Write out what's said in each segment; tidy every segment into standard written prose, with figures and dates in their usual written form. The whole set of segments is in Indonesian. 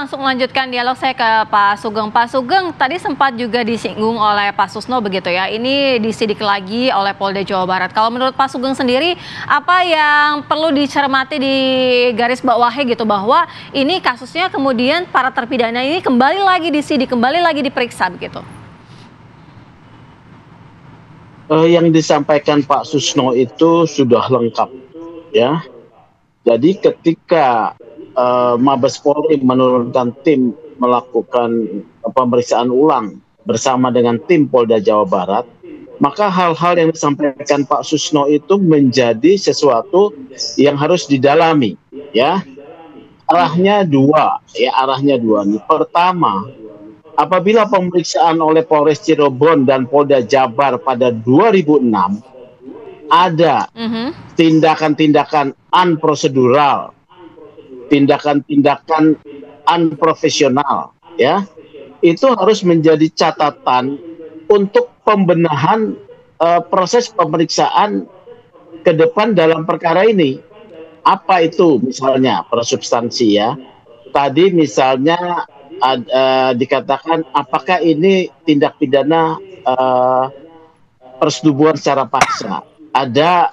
Langsung melanjutkan dialog saya ke Pak Sugeng. Pak Sugeng, tadi sempat juga disinggung oleh Pak Susno begitu ya, ini disidik lagi oleh Polda Jawa Barat. Kalau menurut Pak Sugeng sendiri, apa yang perlu dicermati di garis bawahnya gitu, bahwa ini kasusnya kemudian para terpidana ini kembali lagi disidik, kembali lagi diperiksa begitu? Yang disampaikan Pak Susno itu sudah lengkap ya. Jadi ketika Mabes Polri menurunkan tim melakukan pemeriksaan ulang bersama dengan tim Polda Jawa Barat, maka hal-hal yang disampaikan Pak Susno itu menjadi sesuatu yang harus didalami ya. Arahnya dua nih. Pertama, apabila pemeriksaan oleh Polres Cirebon dan Polda Jabar pada 2006 ada tindakan-tindakan unprosedural, tindakan-tindakan unprofesional ya, itu harus menjadi catatan untuk pembenahan proses pemeriksaan ke depan dalam perkara ini. Apa itu misalnya persubstansi ya, tadi misalnya dikatakan apakah ini tindak pidana persetubuhan secara paksa, ada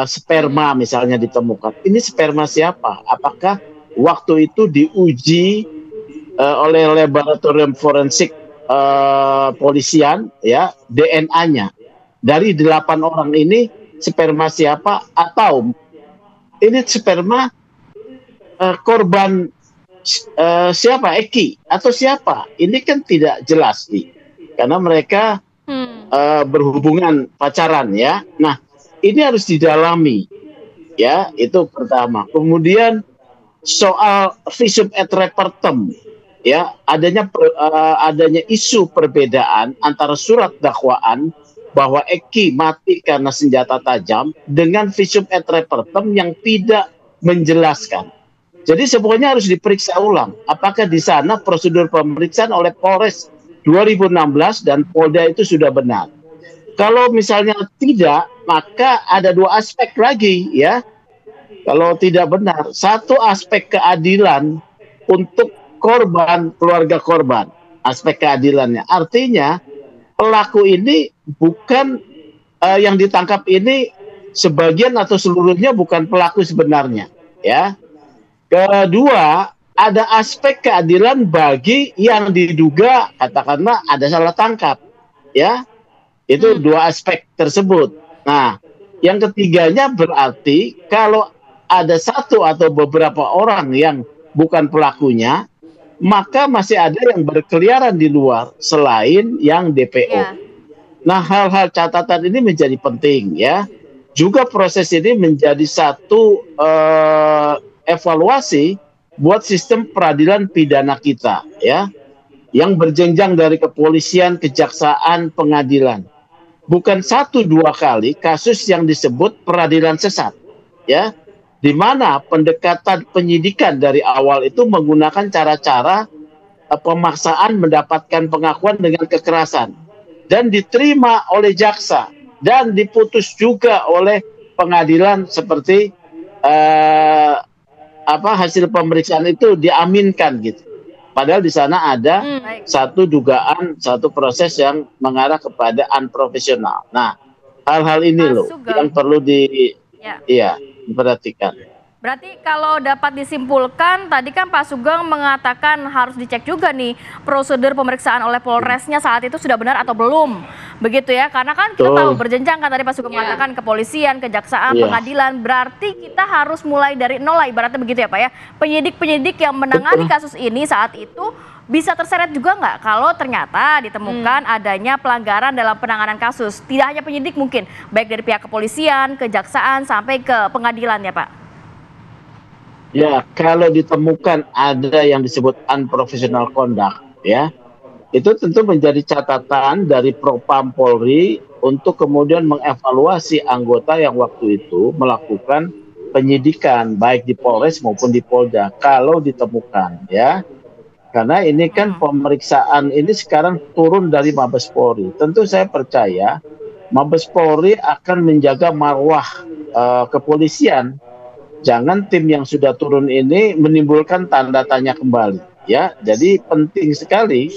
sperma misalnya ditemukan. Ini sperma siapa? Apakah waktu itu diuji oleh laboratorium forensik polisian ya, DNA-nya dari 8 orang ini sperma siapa, atau ini sperma korban siapa, Eki atau siapa? Ini kan tidak jelas nih, karena mereka berhubungan pacaran ya. Nah, ini harus didalami ya, itu pertama. Kemudian soal visum et repertum ya, adanya isu perbedaan antara surat dakwaan bahwa Eki mati karena senjata tajam dengan visum et repertum yang tidak menjelaskan. Jadi semuanya harus diperiksa ulang. Apakah di sana prosedur pemeriksaan oleh Polres 2016 dan Polda itu sudah benar? Kalau misalnya tidak, maka ada dua aspek lagi ya. Kalau tidak benar, satu aspek keadilan untuk korban, keluarga korban, aspek keadilannya. Artinya pelaku ini bukan yang ditangkap ini sebagian atau seluruhnya bukan pelaku sebenarnya ya. Kedua, ada aspek keadilan bagi yang diduga katakanlah ada salah tangkap ya. Itu dua aspek tersebut. Nah, yang ketiganya berarti kalau ada satu atau beberapa orang yang bukan pelakunya, maka masih ada yang berkeliaran di luar selain yang DPO. Yeah. Nah, hal-hal catatan ini menjadi penting ya. Juga proses ini menjadi satu evaluasi buat sistem peradilan pidana kita ya, yang berjenjang dari kepolisian, kejaksaan, pengadilan. Bukan 1-2 kali kasus yang disebut peradilan sesat ya, di mana pendekatan penyidikan dari awal itu menggunakan cara-cara pemaksaan mendapatkan pengakuan dengan kekerasan dan diterima oleh jaksa dan diputus juga oleh pengadilan seperti hasil pemeriksaan itu diaminkan gitu. Padahal di sana ada satu dugaan, satu proses yang mengarah kepada unprofesional. Nah, hal-hal ini loh yang perlu diperhatikan. Berarti kalau dapat disimpulkan, tadi kan Pak Sugeng mengatakan harus dicek juga nih prosedur pemeriksaan oleh Polresnya saat itu sudah benar atau belum, begitu ya? Karena kan kita tahu berjenjang kan, tadi Pak Sugeng mengatakan kepolisian, kejaksaan, pengadilan. Berarti kita harus mulai dari nol lah ibaratnya begitu ya Pak ya? Penyidik-penyidik yang menangani kasus ini saat itu bisa terseret juga nggak kalau ternyata ditemukan adanya pelanggaran dalam penanganan kasus? Tidak hanya penyidik mungkin, baik dari pihak kepolisian, kejaksaan, sampai ke pengadilan ya Pak? Ya, kalau ditemukan ada yang disebut unprofessional conduct ya, itu tentu menjadi catatan dari Propam Polri untuk kemudian mengevaluasi anggota yang waktu itu melakukan penyidikan baik di Polres maupun di Polda kalau ditemukan ya. Karena ini kan pemeriksaan ini sekarang turun dari Mabes Polri. Tentu saya percaya Mabes Polri akan menjaga marwah kepolisian. Jangan tim yang sudah turun ini menimbulkan tanda tanya kembali. ya. Jadi penting sekali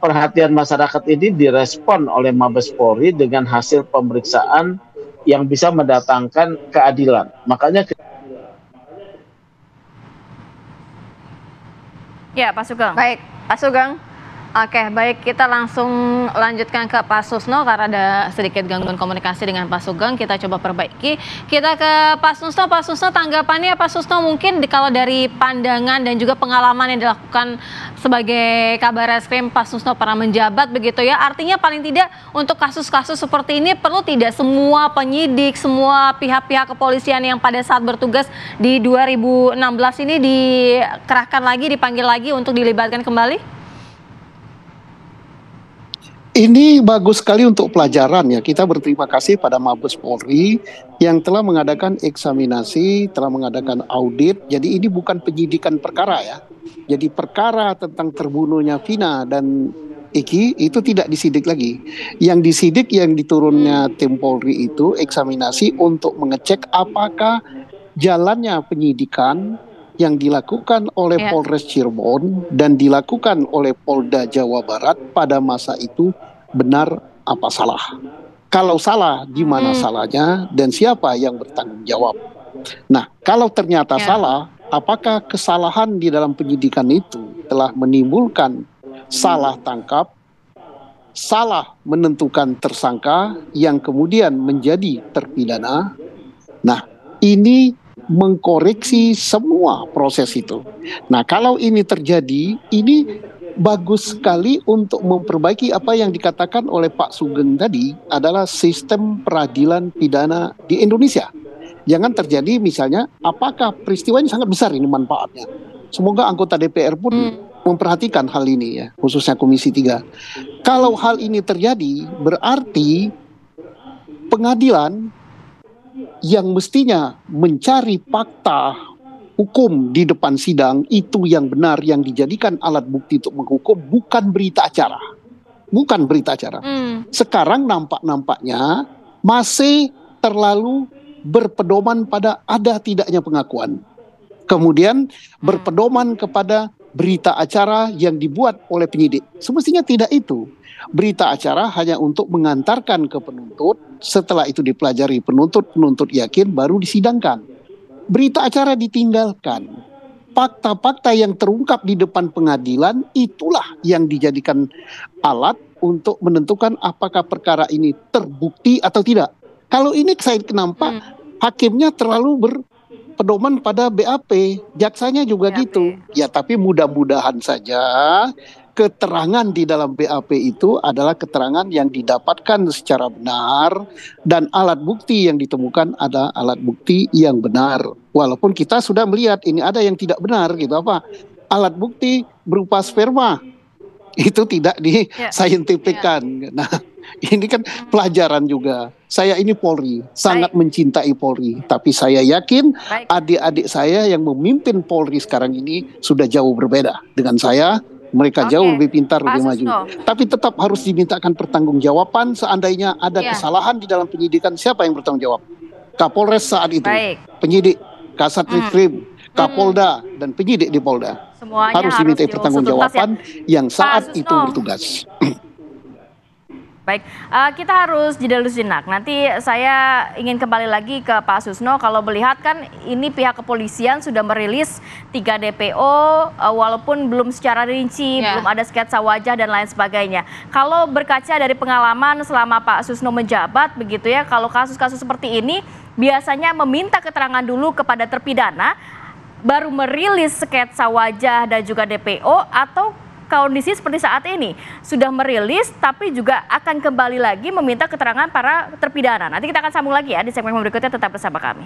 perhatian masyarakat ini direspon oleh Mabes Polri dengan hasil pemeriksaan yang bisa mendatangkan keadilan. Makanya ya, Pak Sugeng. Baik, Pak Sugeng. Oke, baik, kita langsung lanjutkan ke Pak Susno karena ada sedikit gangguan komunikasi dengan Pak Sugeng. Kita coba perbaiki. Kita ke Pak Susno. Pak Susno, tanggapannya Pak Susno mungkin kalau dari pandangan dan juga pengalaman yang dilakukan sebagai Kabarreskrim Pak Susno pernah menjabat begitu ya. Artinya paling tidak untuk kasus-kasus seperti ini perlu tidak semua penyidik, semua pihak-pihak kepolisian yang pada saat bertugas di 2016 ini dikerahkan lagi, dipanggil lagi untuk dilibatkan kembali? Ini bagus sekali untuk pelajaran ya. Kita berterima kasih pada Mabes Polri yang telah mengadakan eksaminasi, telah mengadakan audit. Jadi ini bukan penyidikan perkara ya. Jadi perkara tentang terbunuhnya Vina dan Eki itu tidak disidik lagi. Yang disidik yang diturunnya tim Polri itu eksaminasi untuk mengecek apakah jalannya penyidikan yang dilakukan oleh Polres Cirebon dan dilakukan oleh Polda Jawa Barat pada masa itu benar apa salah. Kalau salah, di mana salahnya dan siapa yang bertanggung jawab. Nah, kalau ternyata salah, apakah kesalahan di dalam penyidikan itu telah menimbulkan salah tangkap, salah menentukan tersangka yang kemudian menjadi terpidana. Nah, ini mengkoreksi semua proses itu. Nah, kalau ini terjadi, ini bagus sekali untuk memperbaiki apa yang dikatakan oleh Pak Sugeng tadi adalah sistem peradilan pidana di Indonesia. Jangan terjadi misalnya, apakah peristiwa ini sangat besar ini manfaatnya. Semoga anggota DPR pun memperhatikan hal ini ya, khususnya Komisi 3. Kalau hal ini terjadi, berarti pengadilan yang mestinya mencari fakta hukum di depan sidang itu yang benar, yang dijadikan alat bukti untuk menghukum, bukan berita acara. Bukan berita acara. Sekarang nampaknya masih terlalu berpedoman pada ada tidaknya pengakuan. Kemudian berpedoman kepada berita acara yang dibuat oleh penyidik. Semestinya tidak itu. Berita acara hanya untuk mengantarkan ke penuntut, setelah itu dipelajari penuntut yakin baru disidangkan. Berita acara ditinggalkan. Fakta-fakta yang terungkap di depan pengadilan itulah yang dijadikan alat untuk menentukan apakah perkara ini terbukti atau tidak. Kalau ini saya kenapa hakimnya terlalu berpedoman pada BAP, jaksanya juga gitu. Ya, tapi mudah-mudahan saja keterangan di dalam BAP itu adalah keterangan yang didapatkan secara benar dan alat bukti yang ditemukan ada alat bukti yang benar. Walaupun kita sudah melihat ini ada yang tidak benar gitu, apa alat bukti berupa sperma itu tidak discientifikan. Nah, ini kan pelajaran juga. Saya ini Polri, sangat mencintai Polri, tapi saya yakin adik-adik saya yang memimpin Polri sekarang ini sudah jauh berbeda dengan saya. Mereka jauh lebih pintar, lebih maju. Tapi tetap harus dimintakan pertanggungjawaban seandainya ada kesalahan di dalam penyidikan. Siapa yang bertanggung jawab? Kapolres saat itu, penyidik, Kasat Reskrim, Kapolda, dan penyidik di Polda. Semuanya harus dimintai pertanggungjawaban yang saat itu bertugas. Baik, kita harus jeda dulu sejenak. Nanti saya ingin kembali lagi ke Pak Susno. Kalau melihat kan ini pihak kepolisian sudah merilis 3 DPO walaupun belum secara rinci, belum ada sketsa wajah dan lain sebagainya. Kalau berkaca dari pengalaman selama Pak Susno menjabat begitu ya, kalau kasus-kasus seperti ini biasanya meminta keterangan dulu kepada terpidana, baru merilis sketsa wajah dan juga DPO, atau kondisi seperti saat ini sudah merilis tapi juga akan kembali lagi meminta keterangan para terpidana. Nanti kita akan sambung lagi ya di segmen berikutnya, tetap bersama kami.